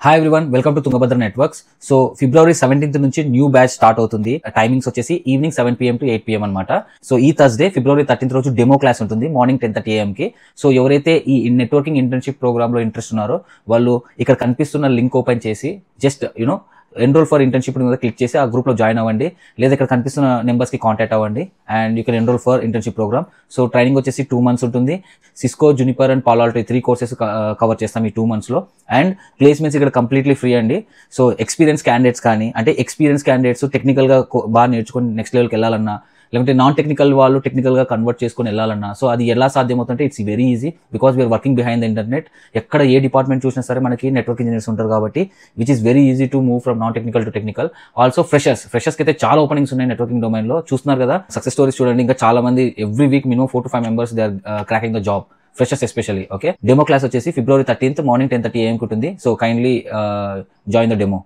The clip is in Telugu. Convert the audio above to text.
Hi everyone, welcome to Tungabhadra networks. So February 17th నుంచి న్యూ బ్యాచ్ స్టార్ట్ అవుతుంది. టైమింగ్స్ వచ్చేసి ఈవినింగ్ 7 PM to 8 PM అనమాట. సో ఈ థర్స్డే ఫిబ్రవరి 13th రోజు డెమో క్లాస్ ఉంటుంది మార్నింగ్ 10:30 AM కి. సో ఎవరైతే ఈ నెట్వర్కింగ్ ఇంటర్న్షిప్ ప్రోగ్రామ్ లో ఇంట్రెస్ట్ ఉన్నారో వాళ్ళు ఇక్కడ కనిపిస్తున్న లింక్ ఓపెన్ చేసి జస్ట్ ఎన్రోల్ ఫర్ ఇంటర్న్షిప్ మీద క్లిక్ చేసి ఆ గ్రూప్ లో జాయిన్ అవ్వండి, లేదా ఇక్కడ కనిపిస్తున్న నెంబర్స్ కి కాంటాక్ట్ అవ్వండి and you can enroll for internship program. So training వచ్చేసి 2 months ఉంటుంది. Cisco, Juniper and Palo Alto 3 courses కవర్ చేస్తాం ఈ 2 months లో. అండ్ ప్లేస్మెంట్స్ ఇక్కడ కంప్లీట్లీ ఫ్రీ అండి. సో ఎక్స్పీరియన్స్ క్యాండిడేట్స్ కానీ, అంటే ఎక్స్పీరియన్స్ క్యాండిడేట్స్ టెక్నికల్ గా బాగా నేర్చుకుని నెక్స్ట్ లెవెల్కి వెళ్ళాలన్నా, లేకపోతే నాన్ టెక్నికల్ వాళ్ళు టెక్నికల్ గా కన్వర్ట్ చేసుకుని వెళ్ళాలన్నా, సో అది ఎలా సాధ్యమవుతుంటే it's very easy because we are working behind the internet. ఎక్కడ ఏ డిపార్ట్మెంట్ చూసినా సరే మనకి నెట్వర్క్ ఇంజనీర్స్ ఉంటారు కాబట్టి which is very easy to move from non technical to technical. Also freshers కి అయితే చాలా ఓపెనింగ్స్ ఉన్నాయి నెట్వర్కింగ్ డొమైన్ లో. చూస్తున్నారు కదా సక్సెస్ స్టోరీస్ చూడండి. ఇంకా చాలా మంది every week minimum 4 to 5 members they are cracking the job, freshers especially. Okay, demo class వచ్చేసి ఫిబ్రవరి 13th మార్నింగ్ 10:30 AM ఉంటుంది. So kindly join the demo.